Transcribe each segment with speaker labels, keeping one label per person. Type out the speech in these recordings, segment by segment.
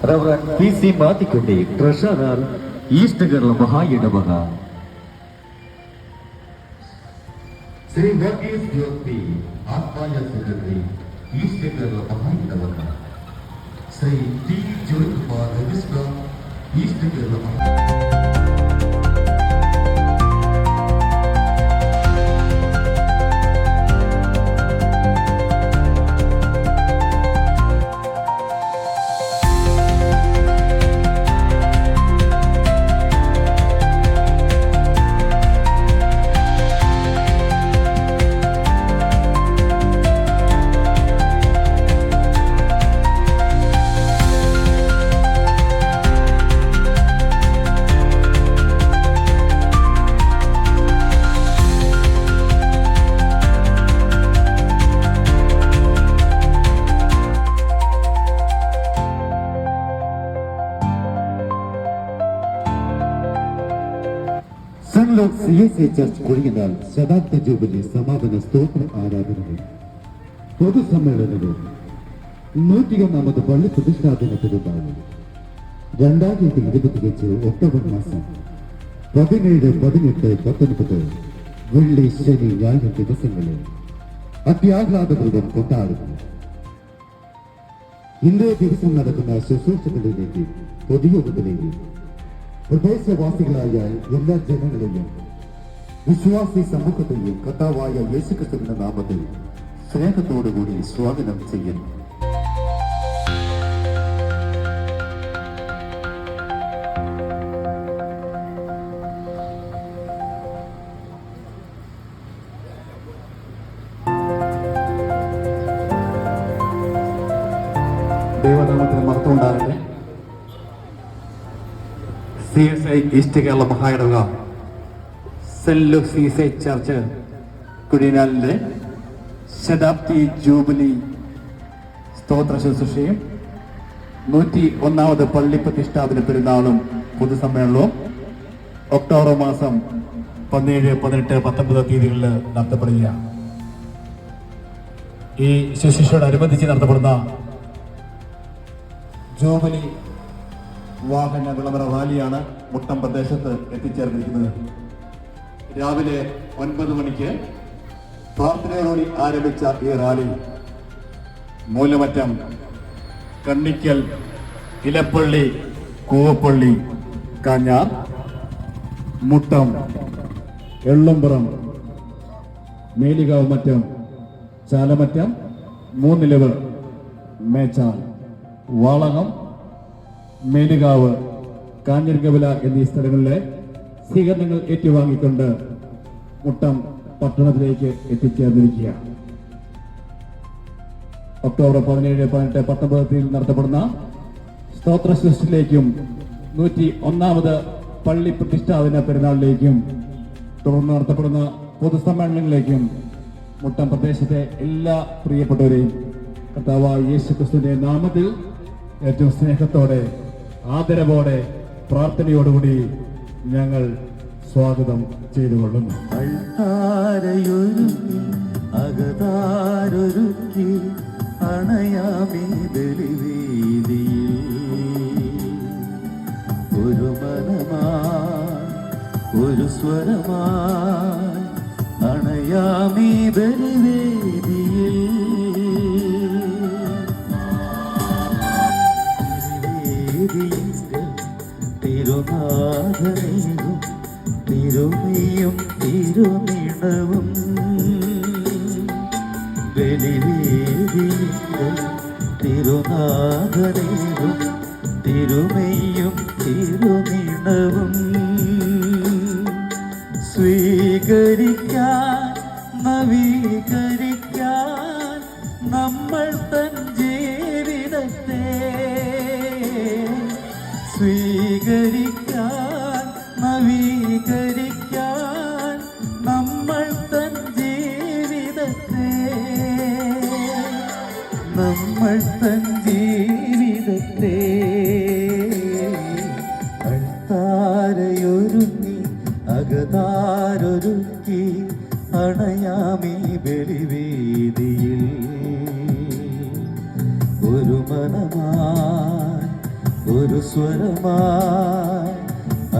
Speaker 1: Reverend PC Mathikutty, treasurer, east Kerala മഹാ ഇടവക. ശ്രീ വർഗീസ് ജ്യോതി, ആത്മായ സെക്രട്ടറി, ഈസ്റ്റ് കേരള മഹാ ഇടവക. Shri T Joykumar, registrar, east Kerala മഹാ. CSA ചർച്ച് കുഴിയനാൽ ശതാബ്ദ ജൂബിലി സമാപന സ്തോത്ര ആരാധനകൾ പൊതുസമ്മേളനവും 101ാമത് പള്ളി പ്രതിഷ്ഠാപന പെരുന്നാളും 2025 ഒക്ടോബർ മാസം 17, 18, 19 വെള്ളി, ശനി, ഞായർ ദിവസങ്ങളിൽ അത്യാഹ്ലാദപൂർവ്വം കൊണ്ടാടുന്നു. ഇന്നേ ദിവസം നടക്കുന്ന ശുശ്രൂഷകളിലേക്ക്, പൊതുയോഗത്തിലേക്ക് പ്രദേശവാസികളായ എല്ലാ ജനങ്ങളെയും വിശ്വാസി സമൂഹത്തെയും കർത്താവായ യേശുക്രിസ്തുവിന്റെ നാമത്തിൽ സ്നേഹത്തോടുകൂടി സ്വാഗതം ചെയ്യുന്നു. ദൈവനാമത്തിന് മഹത്വം ഉണ്ടാകട്ടെ. CSI ഈസ്റ്റ് കേരള മഹാ ഇടവക സെന്റ് ലൂക്ക് CSI ചർച്ച് കുഴിനാലിന്റെ ശതാബ്ദി ജൂബിലി സ്തോത്ര ശുശ്രൂഷയും 101ാമത് പള്ളി പ്രതിഷ്ഠാപന പെരുന്നാളും പൊതുസമ്മേളനവും ഒക്ടോബർ മാസം 17, 18, 19 തീയതികളിൽ നടത്തപ്പെടുകയാണ്. ഈ ശുശ്രൂഷയോടനുബന്ധിച്ച് നടത്തപ്പെടുന്ന ജൂബിലി വാഹന വിളംബര റാലിയാണ് മുട്ടം പ്രദേശത്ത് എത്തിച്ചേർന്നിരിക്കുന്നത്. രാവിലെ 9 മണിക്ക് പ്രാർത്ഥനയോടുകൂടി ആരംഭിച്ച ഈ റാലി മൂലമറ്റം, കണ്ണിക്കൽ, ഇലപ്പള്ളി, കൂവപ്പള്ളി, കാഞ്ഞാർ, മുട്ടം, എള്ളുംപുറം, മേലികാവ് മറ്റം, ചാലമറ്റം, മൂന്നിലവ്, മേച്ചാൽ, വാളകം, മേലുകാവ്, കാഞ്ഞിരകവില എന്നീ സ്ഥലങ്ങളിലെ സ്വീകരണങ്ങൾ ഏറ്റുവാങ്ങിക്കൊണ്ട് മുട്ടം പട്ടണത്തിലേക്ക് എത്തിച്ചേർന്നിരിക്കുക. ഒക്ടോബർ 17, 18, 19 തീയതി നടത്തപ്പെടുന്ന സ്തോത്ര ശുശ്രൂഷയിലേക്കും 101ാമത് പള്ളി പ്രതിഷ്ഠാപന പെരുന്നാളിലേക്കും തുടർന്ന് നടത്തപ്പെടുന്ന പൊതുസമ്മേളനങ്ങളിലേക്കും മുട്ടം പ്രദേശത്തെ എല്ലാ പ്രിയപ്പെട്ടവരെയും കർത്താവായ യേശുക്രിസ്തുവിന്റെ നാമത്തിൽ ഏറ്റവും സ്നേഹത്തോടെ, ആദരവോടെ, പ്രാർത്ഥനയോടുകൂടി ഞങ്ങൾ സ്വാഗതം ചെയ്തുകൊള്ളുന്നു.
Speaker 2: അകതാരൊരുക്കി അണയാമീ ബലിവേദിയിൽ ഒരു മനമായി, ഒരു സ്വരമായി അണയാമീ ബലിവേദിയിൽ തിരുനാഥനെയും തിരുമയും തിരുനിണവും ബലിവേദിയിൽ തിരുനാഥനെയും തിരുമയും തിരുനിണവും സ്വീകരിക്കാൻ, നവീകരിക്കാൻ നമ്മൾ തൻ ജീവിതത്തെ സ്വീകരിക്കാൻ, നവീകരിക്കാൻ നമ്മൾ തൻ ജീവിതത്തെ, നമ്മൾ തൻ ജീവിതത്തെ അൾത്താരയൊരുങ്ങി അകതാരൊരുക്കി അണയാമീ ബലിവേദിയിൽ ഒരു മനമായി, ഒരു സ്വരമായി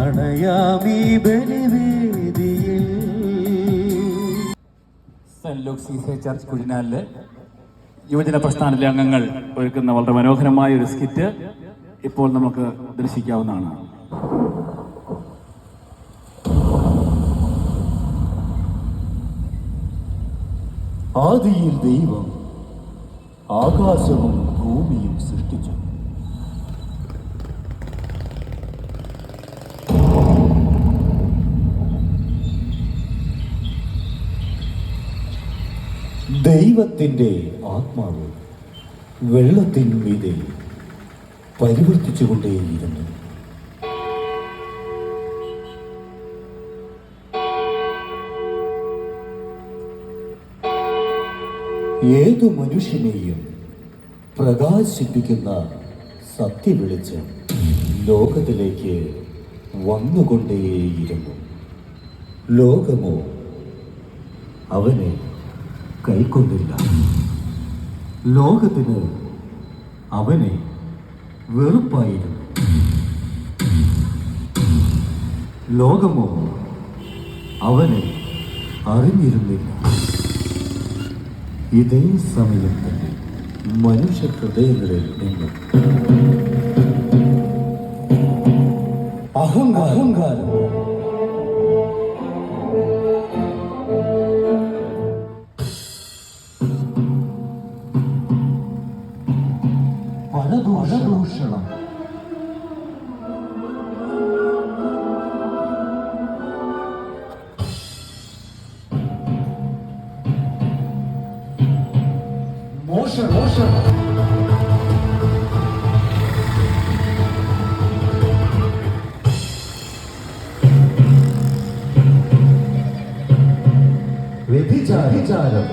Speaker 2: അണയാമീ ബലിവേദിയിൽ.
Speaker 3: സെന്റ് ലൂക്ക് സീസേ ചർച്ച് കുഴിനാലിലെ യുവജന പ്രസ്ഥാനത്തിലെ അംഗങ്ങൾ ഒരുക്കുന്ന വളരെ മനോഹരമായ ഒരു സ്കിറ്റ് ഇപ്പോൾ നമുക്ക് ദർശിക്കാവുന്നതാണ്.
Speaker 1: ആദിയിൽ ദൈവം ആകാശവും ഭൂമിയും സൃഷ്ടിച്ചു. ദൈവത്തിൻ്റെ ആത്മാവ് വെള്ളത്തിന്മീതെ പരിവർത്തിച്ചുകൊണ്ടേയിരുന്നു. ഏതു മനുഷ്യനെയും പ്രകാശിപ്പിക്കുന്ന സത്യവെളിച്ചം ലോകത്തിലേക്ക് വന്നുകൊണ്ടേയിരുന്നു. ലോകമോ അവനെ കൈക്കൊണ്ടില്ല. ലോകത്തിന് അവനെ വെറുപ്പായിരുന്നു. ലോകമോ അവനെ അറിഞ്ഞിരുന്നില്ല. ഇതേ സമയം തന്നെ മനുഷ്യ ഹൃദയങ്ങളിൽ നിന്ന് അഹങ്കാരം പരദൂഷണം മോശം വ്യഭിചാരം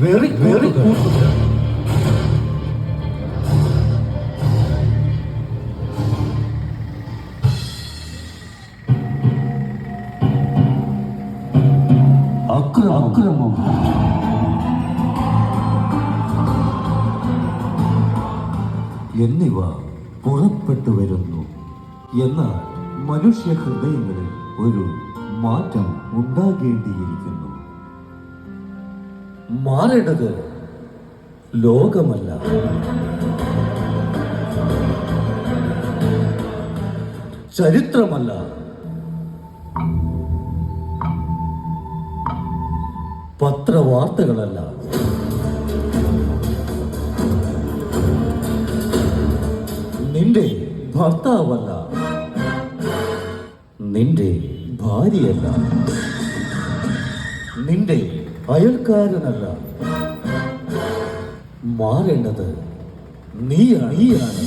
Speaker 1: വെറി കൂട്ടുക അക്രമം എന്നിവ പുറപ്പെട്ടു വരുന്നു. എന്നാൽ മനുഷ്യ ഹൃദയങ്ങളിൽ ഒരു മാറ്റം ഉണ്ടാകേണ്ടിയിരിക്കുന്നു. മാറേണ്ടത് ലോകമല്ല, ചരിത്രമല്ല, പത്രവാർത്തകളല്ല, നിന്റെ ഭർത്താവല്ല, നിന്റെ ഭാര്യയല്ല, നിന്റെ അയൽക്കാരനല്ല. മാറേണ്ടത് നീയാണ്.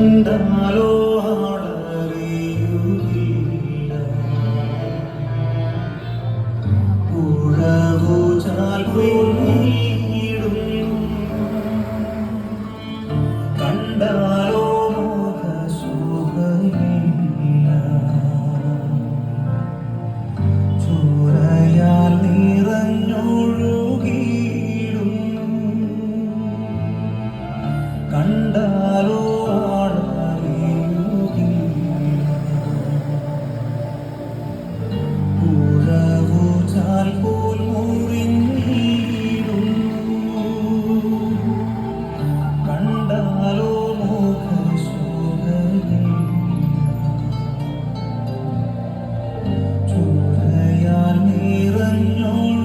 Speaker 2: കണ്ടാലോ ആളറിയുകയില്ല. ഉഴവുചാൽ വീടും കണ്ടാലോ മുഖശോഭയില്ല. ചോരയാൽ നിറഞ്ഞൊഴുകിയിടും കണ്ടാലോ ആളറിയുകയില്ല. ഉഴവുചാൽ പോൽ മുറിഞ്ഞിടും കണ്ടാലോ മുഖശോഭയില്ല. ചോരയാൽ നിറഞ്ഞൊഴുകിയിടും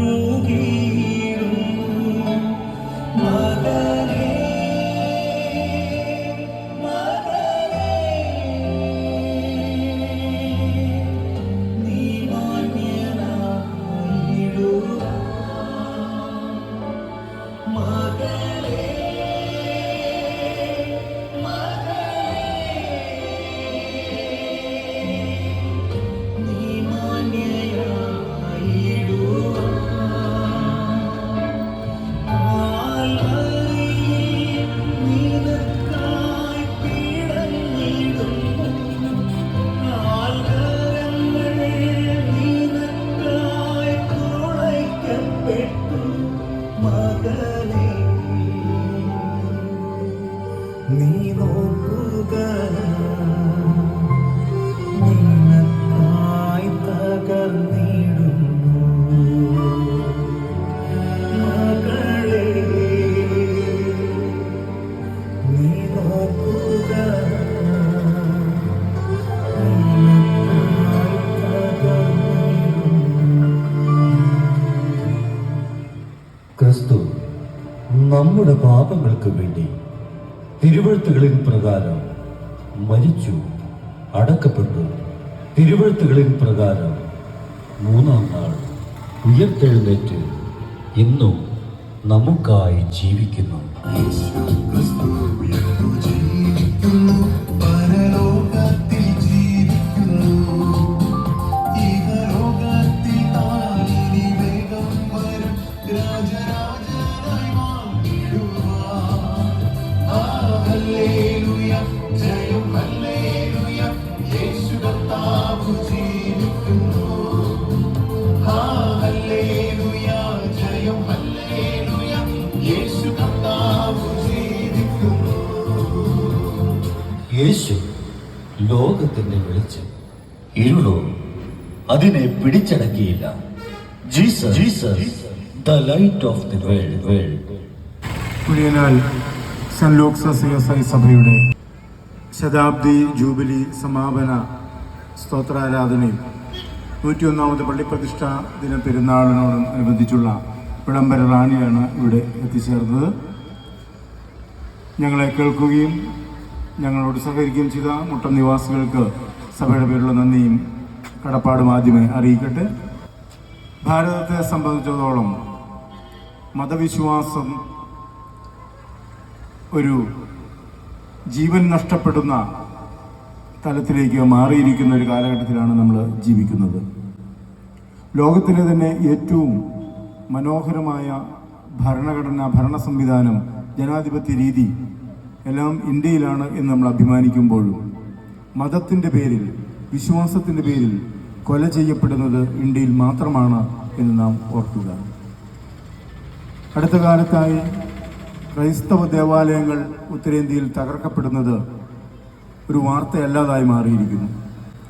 Speaker 2: മകനേ, മകനേ, നീ മാന്യനായിടുക. മകളേ, നീ മാന്യനായിടുക. ആൽവരിയിൽ നിനക്കായി പിടഞ്ഞിടുന്നു. ആൽക്കരങ്ങൾ നിനക്കായി തുളയ്ക്കപ്പെട്ടു. മകനേ, നീ നോക്കുക, നിനക്കായി തകർന്നിടുന്നു. മകളേ, നീ നോക്കുക, നിനക്കായി തകർന്നിടുന്നു.
Speaker 1: ക്രിസ്തു നമ്മുടെ പാപങ്ങൾക്ക് വേണ്ടി തിരുവെഴുത്തുകളിൻ പ്രകാരം മരിച്ചു, അടക്കപ്പെട്ടു. തിരുവെഴുത്തുകളിൻ പ്രകാരം മൂന്നാം നാൾ ഉയർത്തെഴുന്നേറ്റ് ഇന്നും നമുക്കായി ജീവിക്കുന്നു.
Speaker 2: പരലോകത്തിൽ ജീവിക്കുന്നു. ഇഹലോകത്തിൽ താനിനി വേഗം വരും. രാജരാജനായി വാണിടുവാൻ. ഹല്ലേലൂയ, ജയം ഹല്ലേലൂയ, യേശു കർത്താവ് ജീവിക്കുന്നു. ഹല്ലേലൂയ, ജയം ഹല്ലേലൂയ, യേശു കർത്താവ് ജീവിക്കുന്നു.
Speaker 1: യേശു ലോകത്തിന്റെ വെളിച്ചം, ഇരുളോ അതിനെ പിടിച്ചടക്കിയില്ല. Jesus the light of the world.
Speaker 4: Kuzhiyanal saint Luke's CSI സഭയുടെ ശതാബ്ദി ജൂബിലി സമാപന സ്തോത്രാരാധനയും 101ാമത് പള്ളിപ്രതിഷ്ഠാ ദിന പെരുന്നാളിനോടനുബന്ധിച്ചുള്ള വിളംബര റാലിയാണ് ഇവിടെ എത്തിച്ചേർന്നത്. ഞങ്ങളെ കേൾക്കുകയും ഞങ്ങളോട് സഹകരിക്കുകയും ചെയ്ത മുട്ടം നിവാസികൾക്ക് സഭയുടെ പേരിലുള്ള നന്ദിയും കടപ്പാടും ആദ്യമേ അറിയിക്കട്ടെ. ഭാരതത്തെ സംബന്ധിച്ചിടത്തോളം മതവിശ്വാസം ഒരു ജീവൻ നഷ്ടപ്പെടുന്ന തലത്തിലേക്ക് മാറിയിരിക്കുന്ന ഒരു കാലഘട്ടത്തിലാണ് നമ്മൾ ജീവിക്കുന്നത്. ലോകത്തിലെ തന്നെ ഏറ്റവും മനോഹരമായ ഭരണ സംവിധാനം, ജനാധിപത്യ രീതി എല്ലാം ഇന്ത്യയിലാണ് എന്ന് നമ്മൾ അഭിമാനിക്കുമ്പോഴും മതത്തിൻ്റെ പേരിൽ, വിശ്വാസത്തിൻ്റെ പേരിൽ കൊല ചെയ്യപ്പെടുന്നത് ഇന്ത്യയിൽ മാത്രമാണ് എന്ന് നാം ഓർക്കുക. അടുത്ത കാലത്തായി ക്രൈസ്തവ ദേവാലയങ്ങൾ ഉത്തരേന്ത്യയിൽ തകർക്കപ്പെടുന്നത് ഒരു വാർത്തയല്ലാതായി മാറിയിരിക്കുന്നു.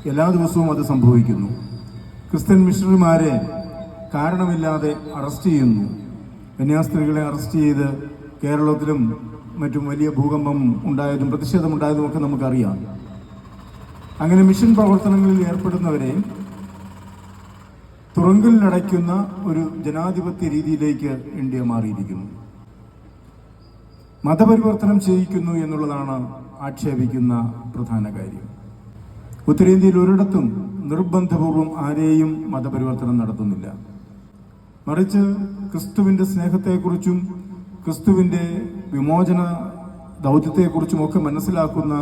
Speaker 4: എല്ലാ ദിവസവും അത് സംഭവിക്കുന്നു. ക്രിസ്ത്യൻ മിഷണറിമാരെ കാരണമില്ലാതെ അറസ്റ്റ് ചെയ്യുന്നു. കന്യാസ്ത്രീകളെ അറസ്റ്റ് ചെയ്ത് കേരളത്തിലും മറ്റും വലിയ ഭൂകമ്പം ഉണ്ടായതും പ്രതിഷേധമുണ്ടായതും ഒക്കെ നമുക്കറിയാം. അങ്ങനെ മിഷൻ പ്രവർത്തനങ്ങളിൽ ഏർപ്പെടുന്നവരെ തുറങ്കിലടയ്ക്കുന്ന ഒരു ജനാധിപത്യ രീതിയിലേക്ക് ഇന്ത്യ മാറിയിരിക്കുന്നു. മതപരിവർത്തനം ചെയ്യിക്കുന്നു എന്നുള്ളതാണ് ആക്ഷേപിക്കുന്ന പ്രധാന കാര്യം. ഉത്തരേന്ത്യയിൽ ഒരിടത്തും നിർബന്ധപൂർവം ആരെയും മതപരിവർത്തനം നടത്തുന്നില്ല. മറിച്ച് ക്രിസ്തുവിൻ്റെ സ്നേഹത്തെക്കുറിച്ചും ക്രിസ്തുവിൻ്റെ വിമോചന ദൗത്യത്തെക്കുറിച്ചുമൊക്കെ മനസ്സിലാക്കുന്ന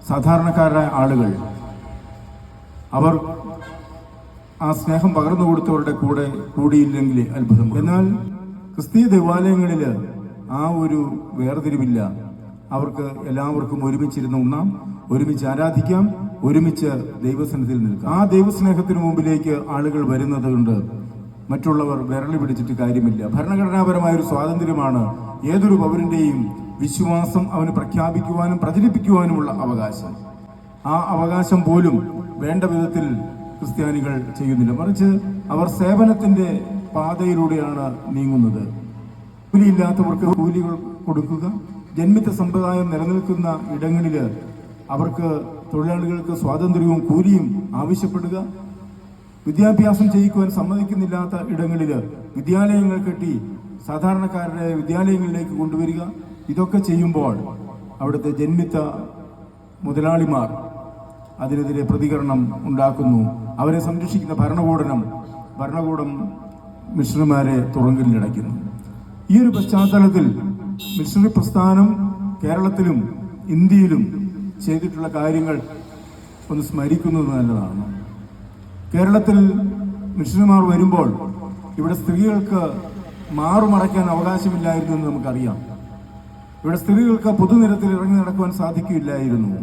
Speaker 4: സാധാരണക്കാരായ ആളുകൾ അവർ ആ സ്നേഹം പകർന്നു കൊടുത്തവരുടെ കൂടെ കൂടിയില്ലെങ്കിൽ അത്ഭുതം. എന്നാൽ ക്രിസ്തീയ ദേവാലയങ്ങളിൽ ആ ഒരു വേർതിരിവില്ല. അവർക്ക് എല്ലാവർക്കും ഒരുമിച്ചിരുന്ന് ഉണ്ണാം, ഒരുമിച്ച് ആരാധിക്കാം, ഒരുമിച്ച് ദൈവസന്നിധിയിൽ നിൽക്കാം. ആ ദൈവസ്നേഹത്തിന് മുമ്പിലേക്ക് ആളുകൾ വരുന്നത് കൊണ്ട് മറ്റുള്ളവർ വിരളി പിടിച്ചിട്ട് കാര്യമില്ല. ഭരണഘടനാപരമായ ഒരു സ്വാതന്ത്ര്യമാണ് ഏതൊരു പൗരന്റെയും വിശ്വാസം അവന് പ്രഖ്യാപിക്കുവാനും പ്രചരിപ്പിക്കുവാനുമുള്ള അവകാശം. ആ അവകാശം പോലും വേണ്ട വിധത്തിൽ ക്രിസ്ത്യാനികൾ ചെയ്യുന്നില്ല. മറിച്ച് അവർ സേവനത്തിന്റെ പാതയിലൂടെയാണ് നീങ്ങുന്നത്. കൂലിയില്ലാത്തവർക്ക് കൂലികൾ കൊടുക്കുക, ജന്മിത്ത സമ്പ്രദായം നിലനിൽക്കുന്ന ഇടങ്ങളിൽ അവർക്ക് തൊഴിലാളികൾക്ക് സ്വാതന്ത്ര്യവും കൂലിയും ആവശ്യപ്പെടുക, വിദ്യാഭ്യാസം ചെയ്യിക്കുവാൻ സമ്മതിക്കുന്നില്ലാത്ത ഇടങ്ങളിൽ വിദ്യാലയങ്ങൾ കെട്ടി സാധാരണക്കാരുടെ വിദ്യാലയങ്ങളിലേക്ക് കൊണ്ടുവരിക. ഇതൊക്കെ ചെയ്യുമ്പോൾ അവിടുത്തെ ജന്മിത്ത മുതലാളിമാർ അതിനെതിരെ പ്രതികരണം ഉണ്ടാക്കുന്നു. അവരെ സംരക്ഷിക്കുന്ന ഭരണകൂടം മിഷണറിമാരെ തുറങ്കലിലടയ്ക്കുന്നു. ഈ ഒരു പശ്ചാത്തലത്തിൽ മിഷണറി പ്രസ്ഥാനം കേരളത്തിലും ഇന്ത്യയിലും ചെയ്തിട്ടുള്ള കാര്യങ്ങൾ ഒന്ന് സ്മരിക്കുന്നത് നല്ലതാണ്. കേരളത്തിൽ മിഷണറിമാർ വരുമ്പോൾ ഇവിടെ സ്ത്രീകൾക്ക് മാറുമറയ്ക്കാൻ അവകാശമില്ലായിരുന്നു എന്ന് നമുക്കറിയാം. ഇവിടെ സ്ത്രീകൾക്ക് പൊതുനിരത്തിൽ ഇറങ്ങി നടക്കുവാൻ സാധിക്കില്ലായിരുന്നു.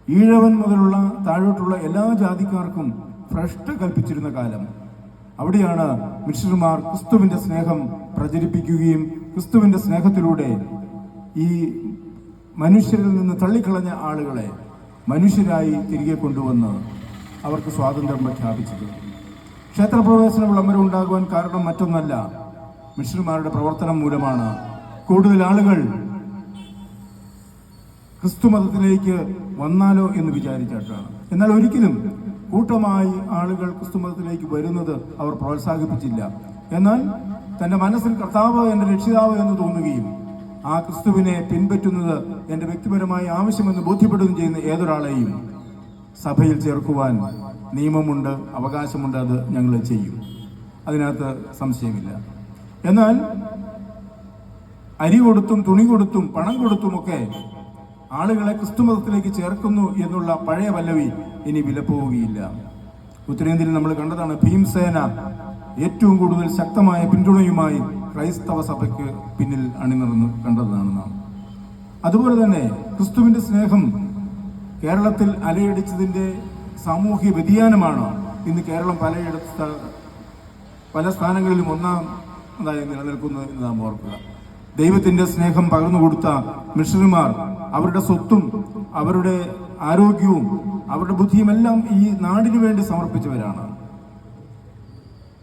Speaker 4: ഈഴവൻ മുതലുള്ള താഴോട്ടുള്ള എല്ലാ ജാതിക്കാർക്കും ഭ്രഷ്ട് കൽപ്പിച്ചിരുന്ന കാലം. അവിടെയാണ് മിഷണറിമാർ ക്രിസ്തുവിന്റെ സ്നേഹം പ്രചരിപ്പിക്കുകയും ക്രിസ്തുവിന്റെ സ്നേഹത്തിലൂടെ ഈ മനുഷ്യരിൽ നിന്ന് തള്ളിക്കളഞ്ഞ ആളുകളെ മനുഷ്യരായി തിരികെ കൊണ്ടുവന്ന് അവർക്ക് സ്വാതന്ത്ര്യം പ്രഖ്യാപിച്ചത്. ക്ഷേത്രപ്രവേശന വിളംബരം ഉണ്ടാകുവാൻ കാരണം മറ്റൊന്നല്ല, മിഷണറിമാരുടെ പ്രവർത്തനം മൂലമാണ്. കൂടുതൽ ആളുകൾ ക്രിസ്തു മതത്തിലേക്ക് വന്നാലോ എന്ന് വിചാരിച്ചിട്ടാണ്. എന്നാൽ ഒരിക്കലും കൂട്ടമായി ആളുകൾ ക്രിസ്തു മതത്തിലേക്ക് വരുന്നത് അവർ പ്രോത്സാഹിപ്പിച്ചില്ല. എന്നാൽ തന്റെ മനസ്സിൽ കർത്താവ് എന്റെ രക്ഷിതാവ് എന്ന് തോന്നുകയും ആ ക്രിസ്തുവിനെ പിൻപറ്റുന്നത് എന്റെ വ്യക്തിപരമായ ആവശ്യമെന്ന് ബോധ്യപ്പെടുകയും ചെയ്യുന്ന ഏതൊരാളെയും സഭയിൽ ചേർക്കുവാൻ നിയമമുണ്ട്, അവകാശമുണ്ട്. അത് ഞങ്ങൾ ചെയ്യും, അതിനകത്ത് സംശയമില്ല. എന്നാൽ അരി കൊടുത്തും തുണി കൊടുത്തും പണം കൊടുത്തുമൊക്കെ ആളുകളെ ക്രിസ്തുമതത്തിലേക്ക് ചേർക്കുന്നു എന്നുള്ള പഴയ പല്ലവി ഇനി വിലപ്പോവുകയില്ല. ഉത്തരേന്ത്യയിൽ നമ്മൾ കണ്ടതാണ്, ഭീംസേന ഏറ്റവും കൂടുതൽ ശക്തമായ പിന്തുണയുമായി ക്രൈസ്തവ സഭയ്ക്ക് പിന്നിൽ അണിനിറന്ന് കണ്ടതാണ് നാം. അതുപോലെ തന്നെ ക്രിസ്തുവിന്റെ സ്നേഹം കേരളത്തിൽ അലയടിച്ചതിന്റെ സാമൂഹ്യ വ്യതിയാനമാണ് ഇന്ന് കേരളം പല സ്ഥാനങ്ങളിലും ഒന്നാമതായി നിലനിൽക്കുന്നത് എന്ന് നാം ഓർക്കുക. ദൈവത്തിന്റെ സ്നേഹം പകർന്നു കൊടുത്ത മിഷണറിമാർ അവരുടെ സ്വത്തും അവരുടെ ആരോഗ്യവും അവരുടെ ബുദ്ധിയുമെല്ലാം ഈ നാടിനു വേണ്ടി സമർപ്പിച്ചവരാണ്.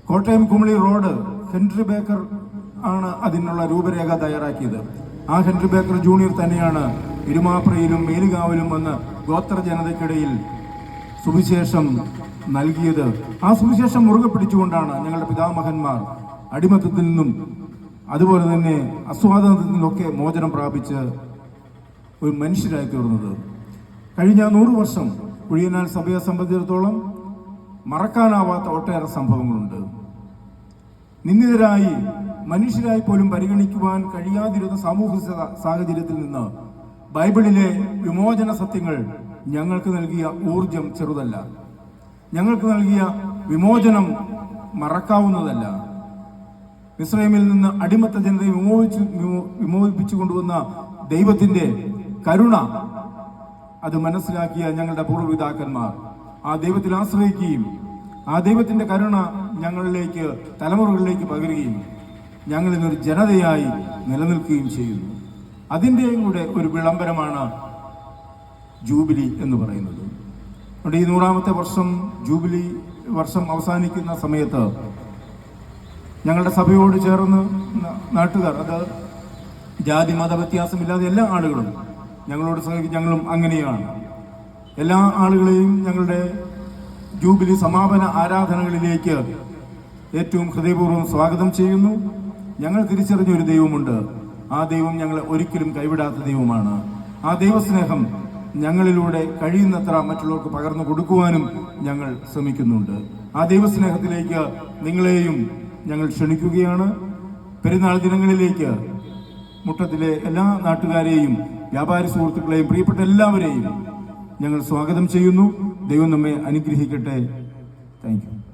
Speaker 4: Kottayam Kumily road Henry Baker ആണ് അതിനുള്ള രൂപരേഖ തയ്യാറാക്കിയത്. ആ ഹെൻറി ബേക്കർ ജൂനിയർ തന്നെയാണ് ഇരുമാപ്രയിലും മേലുകാവിലും വന്ന് ഗോത്ര ജനതയ്ക്കിടയിൽ സുവിശേഷം നൽകിയത്. ആ സുവിശേഷം മുറുകെ പിടിച്ചുകൊണ്ടാണ് ഞങ്ങളുടെ പിതാമഹന്മാർ അടിമത്തത്തിൽ നിന്നും അതുപോലെ തന്നെ അസ്വാതന്ത്ര്യത്തിൽ നിന്നൊക്കെ മോചനം പ്രാപിച്ച് ഒരു മനുഷ്യരായി തീർന്നത്. കഴിഞ്ഞ 100 വർഷം കുഴിയനാൽ സഭയെ സംബന്ധിച്ചിടത്തോളം മറക്കാനാവാത്ത ഒട്ടേറെ സംഭവങ്ങളുണ്ട്. നിന്ദിതരായി മനുഷ്യരായി പോലും പരിഗണിക്കുവാൻ കഴിയാതിരുന്ന സാമൂഹിക സാഹചര്യത്തിൽ നിന്ന് ബൈബിളിലെ വിമോചന സത്യങ്ങൾ ഞങ്ങൾക്ക് നൽകിയ ഊർജം ചെറുതല്ല. ഞങ്ങൾക്ക് നൽകിയ വിമോചനം മറക്കാവുന്നതല്ല. മിസ്രൈമിൽ നിന്ന് അടിമത്ത ജനതയെ വിമോചിപ്പിച്ചു കൊണ്ടുവന്ന ദൈവത്തിന്റെ കരുണ അത് മനസ്സിലാക്കിയ ഞങ്ങളുടെ പൂർവ്വപിതാക്കന്മാർ ആ ദൈവത്തിൽ ആശ്രയിക്കുകയും ആ ദൈവത്തിന്റെ കരുണ ഞങ്ങളിലേക്ക് തലമുറകളിലേക്ക് പകരുകയും ഞങ്ങൾ ഇന്നൊരു ജനതയായി നിലനിൽക്കുകയും ചെയ്യുന്നു. അതിൻ്റെയും കൂടെ ഒരു വിളംബരമാണ് ജൂബിലി എന്ന് പറയുന്നത്. അതുകൊണ്ട് ഈ 100ാമത്തെ വർഷം ജൂബിലി വർഷം അവസാനിക്കുന്ന സമയത്ത് ഞങ്ങളുടെ സഭയോട് ചേർന്ന് നാട്ടുകാർ, അത് ജാതി മത വ്യത്യാസമില്ലാതെ എല്ലാ ആളുകളും ഞങ്ങളോട് സഹകരിക്കും. ഞങ്ങളും അങ്ങനെയാണ്. എല്ലാ ആളുകളെയും ഞങ്ങളുടെ ജൂബിലി സമാപന ആരാധനകളിലേക്ക് ഏറ്റവും ഹൃദയപൂർവ്വം സ്വാഗതം ചെയ്യുന്നു. ഞങ്ങൾ തിരിച്ചറിഞ്ഞ ഒരു ദൈവമുണ്ട്. ആ ദൈവം ഞങ്ങളെ ഒരിക്കലും കൈവിടാത്ത ദൈവമാണ്. ആ ദൈവസ്നേഹം ഞങ്ങളിലൂടെ കഴിയുന്നത്ര മറ്റുള്ളവർക്ക് പകർന്നു കൊടുക്കുവാനും ഞങ്ങൾ ശ്രമിക്കുന്നുണ്ട്. ആ ദൈവസ്നേഹത്തിലേക്ക് നിങ്ങളെയും ഞങ്ങൾ ക്ഷണിക്കുകയാണ്. പെരുന്നാൾ ദിനങ്ങളിലേക്ക് മുട്ടത്തിലെ എല്ലാ നാട്ടുകാരെയും വ്യാപാരി സുഹൃത്തുക്കളെയും പ്രിയപ്പെട്ട എല്ലാവരെയും ഞങ്ങൾ സ്വാഗതം ചെയ്യുന്നു. ദൈവം നമ്മെ അനുഗ്രഹിക്കട്ടെ. Thank you.